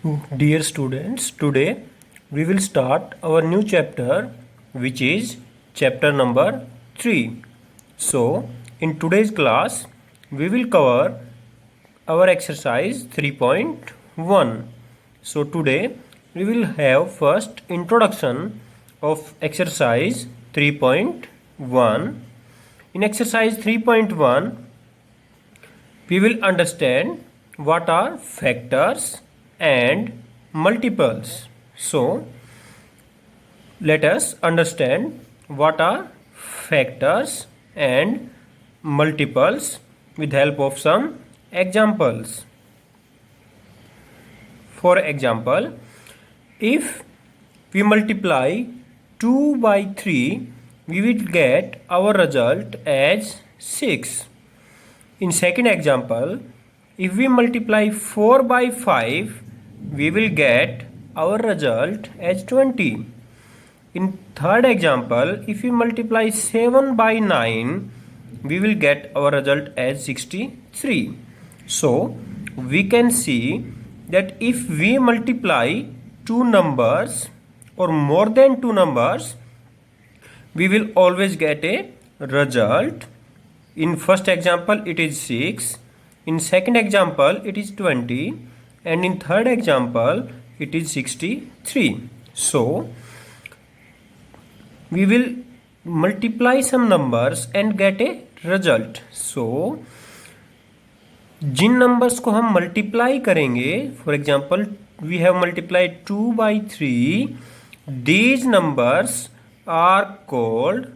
Dear students, today we will start our new chapter, which is chapter number 3. So, in today's class, we will cover our exercise 3.1. So, today we will have first introduction of exercise 3.1. In exercise 3.1, we will understand what are factors and multiples. So, let us understand what are factors and multiples with help of some examples. For example, if we multiply 2 by 3, we will get our result as 6. In second example, if we multiply 4 by 5, we will get our result as 20. In third example, if we multiply 7 by 9, we will get our result as 63. So, we can see that if we multiply two numbers or more than two numbers, we will always get a result. In first example, it is 6. In second example, it is 20. And in third example, it is 63. So, we will multiply some numbers and get a result. So, जिन numbers को हम multiply करेंगे, for example we have multiplied 2 by 3, these numbers are called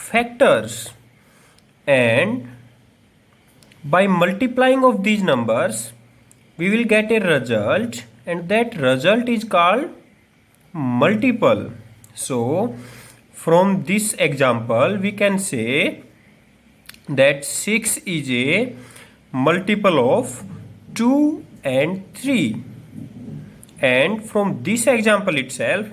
factors, and by multiplying of these numbers we will get a result, and that result is called multiple. So from this example we can say that 6 is a multiple of 2 and 3, and from this example itself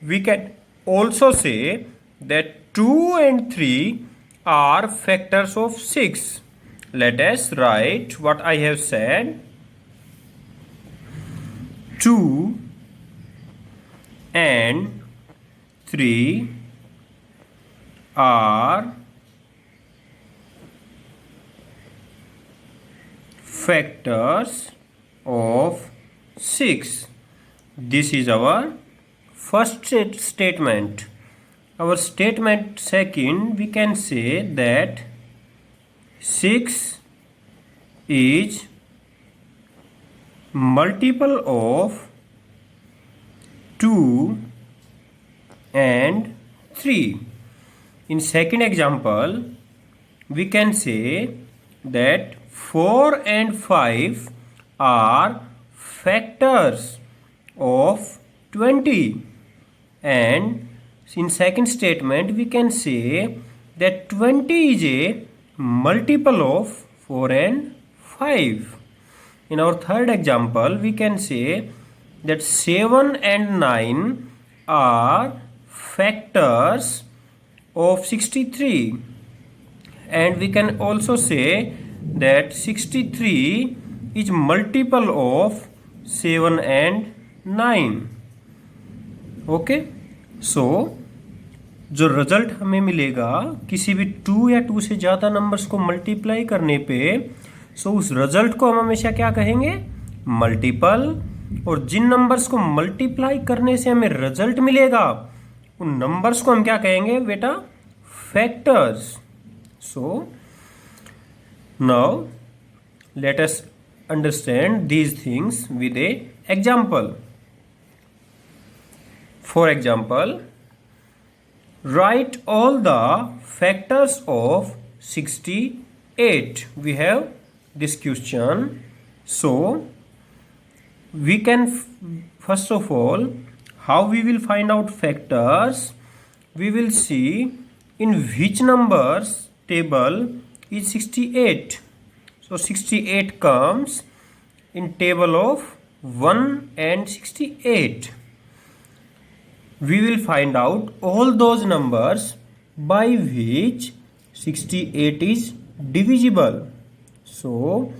we can also say that 2 and 3 are factors of 6. Let us write what I have said. 2 and 3 are factors of 6. This is our first statement. Our statement second, we can say that 6 is multiple of 2 and 3. In second example, we can say that 4 and 5 are factors of 20, and in second statement we can say that 20 is a multiple of 4 and 5. In our third example we can say that 7 and 9 are factors of 63, and we can also say that 63 is multiple of 7 and 9. Okay, सो जो result हमें मिलेगा किसी भी 2 या 2 से ज़्यादा numbers को multiply करने पे, सो उस रिजल्ट को हम हमेशा क्या कहेंगे? मल्टीपल. और जिन नंबर्स को मल्टीप्लाई करने से हमें रिजल्ट मिलेगा उन नंबर्स को हम क्या कहेंगे बेटा? Factors. So now let us understand these things with a example. For example, write all the factors of 68. We have this question. So, we can first of all, how we will find out factors? We will see in which numbers table is 68. So, 68 comes in table of 1 and 68. We will find out all those numbers by which 68 is divisible. So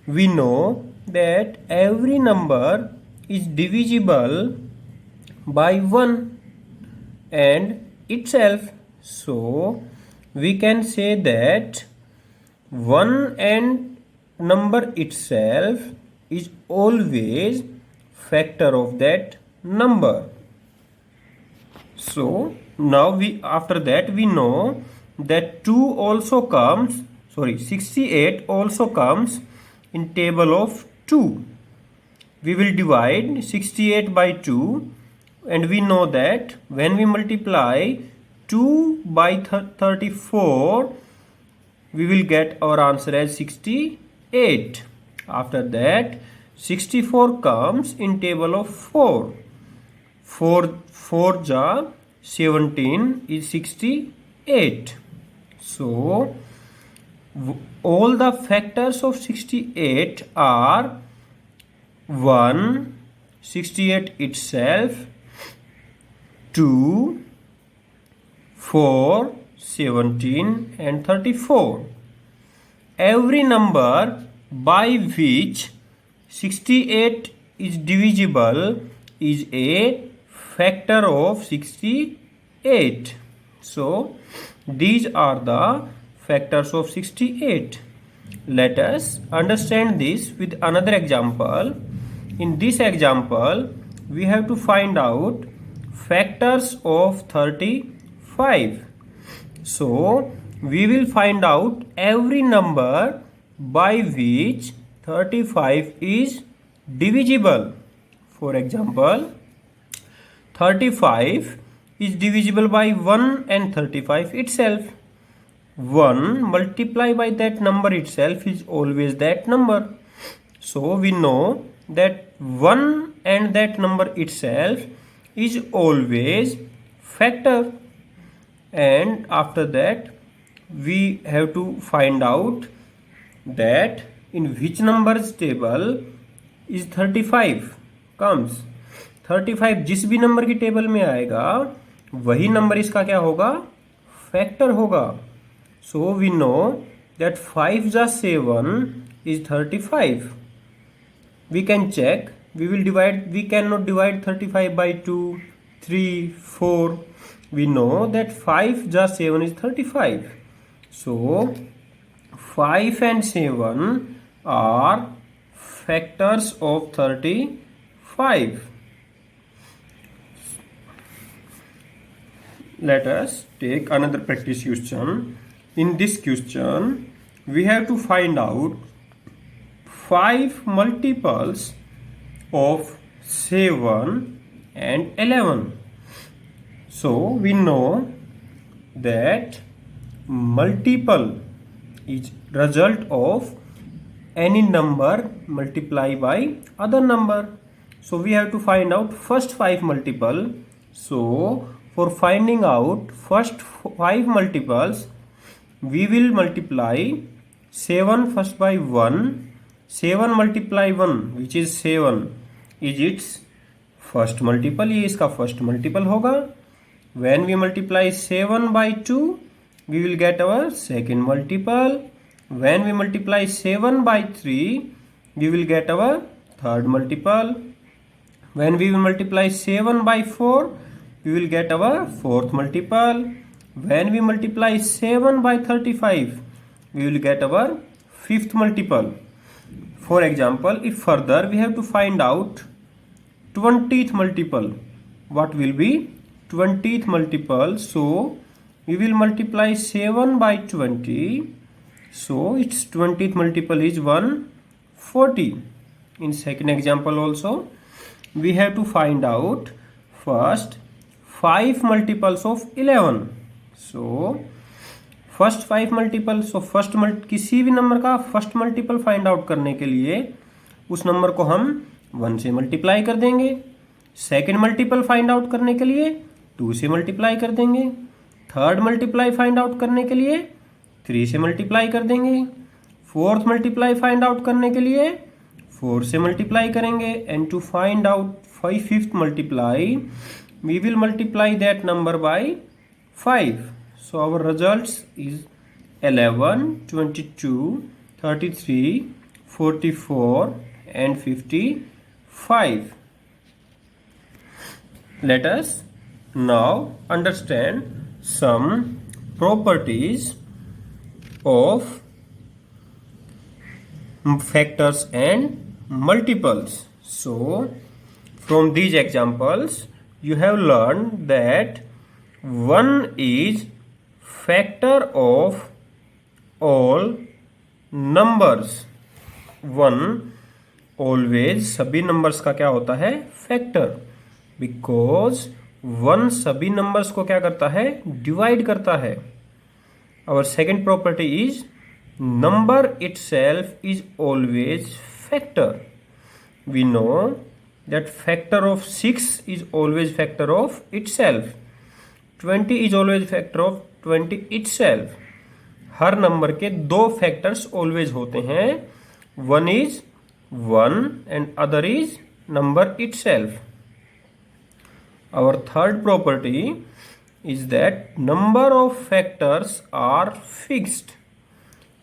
we know that every number is divisible by 1 and itself. So we can say that 1 and number itself is always factor of that number. So now after that we know that 68 also comes in table of 2. We will divide 68 by 2 and we know that when we multiply 2 by 34 we will get our answer as 68. After that 64 comes in table of 4. 4 ja 17 is 68. So all the factors of 68 are 1, 68 itself, 2, 4, 17 and 34. Every number by which 68 is divisible is a factor of 68. So these are the factors of 68. Let us understand this with another example. In this example we have to find out factors of 35. So we will find out every number by which 35 is divisible. For example, 35 is divisible by 1 and 35 itself. 1 multiplied by that number itself is always that number. So we know that 1 and that number itself is always factor. And after that we have to find out that in which numbers table is 35 comes. 35 जिस भी number की table में आएगा वही number इसका क्या होगा, factor होगा. So we know that 5 जा 7 is 35. We can check. We cannot divide 35 by 2, 3, 4. We know that 5 ja 7 is 35. So 5 and 7 are factors of 35. Let us take another practice question. In this question we have to find out 5 multiples of 7 and 11. So we know that multiple is result of any number multiplied by other number. So we have to find out first 5 multiple. So for finding out first 5 multiples, we will multiply 7 first by 1. 7 multiply 1 which is 7 is its first multiple. ये इसका first multiple होगा. When we multiply 7 by 2 we will get our second multiple. When we multiply 7 by 3 we will get our third multiple. When we will multiply 7 by 4 we will get our fourth multiple. When we multiply 7 by 35 we will get our fifth multiple. For example, if further we have to find out 20th multiple, what will be 20th multiple? So we will multiply 7 by 20. So its 20th multiple is 140. In second example also we have to find out first 5 multiples of 11. So first 5 multiple. So किसी भी number का first multiple find out करने के लिए उस number को हम 1 से मल्टीप्लाई कर देंगे. सेकेंड मल्टीपल फाइंड आउट करने के लिए 2 से मल्टीप्लाई कर देंगे. थर्ड मल्टीप्लाई फाइंड आउट करने के लिए 3 से मल्टीप्लाई कर देंगे. फोर्थ मल्टीप्लाई फाइंड आउट करने के लिए 4 से मल्टीप्लाई करेंगे. And to find out fifth multiply we will multiply that number by 5. So our results is 11, 22, 33, 44 and 55. let us now understand some properties of factors and multiples. So from these examples you have learned that 1 is factor of all numbers. 1 always सभी numbers का क्या होता है? Factor. Because 1 सभी numbers को क्या करता है? डिवाइड करता है. Our second property is number itself is always factor. We know that factor of 6 is always factor of itself. 20 is always factor of 20 itself. Her number के 2 फैक्टर्स ऑलवेज होते हैं. one is 1 and other is number itself. Our third property is that number of factors are fixed.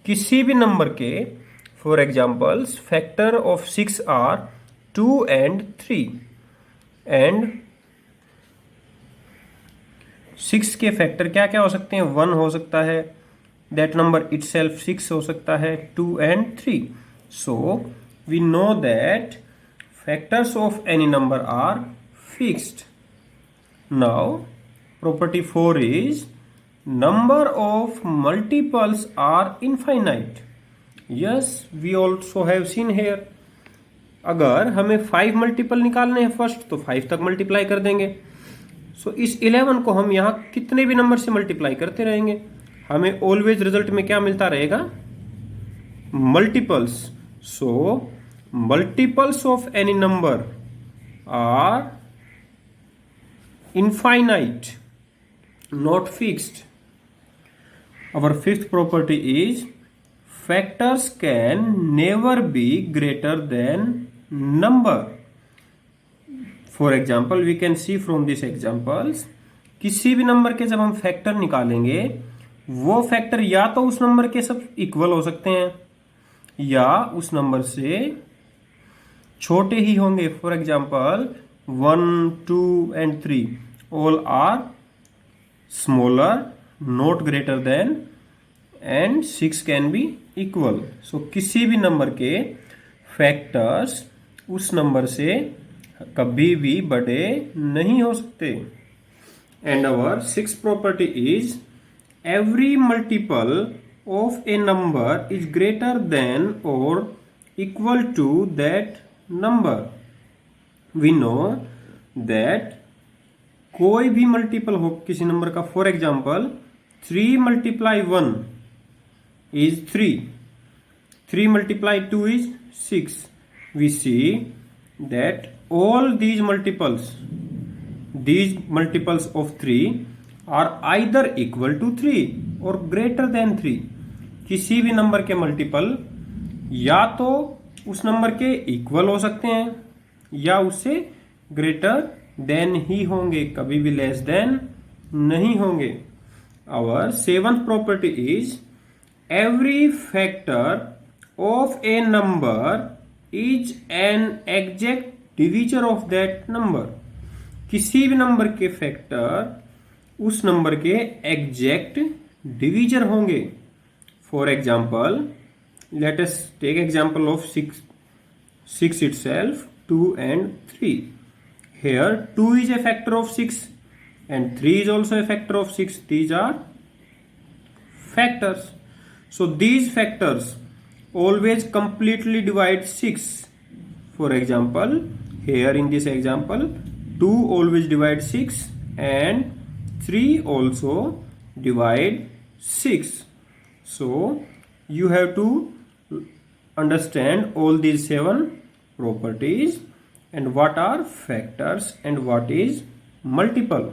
किसी भी number के for examples factor of 6 are 2 and 3 and 6 के factor क्या क्या हो सकते हैं? 1 हो सकता है, दैट नंबर इटसेल्फ 6 हो सकता है, 2 and 3. So we know that factors of any number are fixed. Now property 4 is number of multiples are infinite. Yes, we also have seen here. अगर हमें 5 मल्टीपल निकालने हैं फर्स्ट तो 5 तक मल्टीप्लाई कर देंगे. सो इस 11 को हम यहाँ कितने भी नंबर से मल्टीप्लाई करते रहेंगे, हमें ऑलवेज रिजल्ट में क्या मिलता रहेगा? Multiples. So multiples of any number are infinite, not fixed. Our fifth property is factors can never be greater than number. For example, we can see from these examples, किसी भी number के जब हम factor निकालेंगे वो factor या तो उस नंबर के सब इक्वल हो सकते हैं या उस नंबर से छोटे ही होंगे. For example 1, 2 and 3 all are smaller, not greater than, and 6 can be equal. So किसी भी नंबर के फैक्टर्स उस नंबर से कभी भी बड़े नहीं हो सकते. And our sixth property is every multiple of a number is greater than or equal to that number. We know that कोई भी मल्टीपल हो किसी नंबर का, for example 3 multiply 1 is 3, 3 multiply 2 is 6. We see that all these multiples of 3 are either equal to 3 और greater than 3. किसी भी number के multiple या तो उस नंबर के इक्वल हो सकते हैं या उससे ग्रेटर देन ही होंगे, कभी भी लेस देन नहीं होंगे. Our seventh property is every factor of a number is an exact divisor of that number. किसी भी नंबर के फैक्टर उस नंबर के एग्जैक्ट डिवीजर होंगे. For example let us take example of 6 itself, 2 and 3. Here 2 is a factor of 6 and 3 is also a factor of 6. These are factors. So these factors always completely divide 6. For example, here in this example 2 always divide 6 and 3 also divide 6. So you have to understand all these 7 properties and what are factors and what is multiple.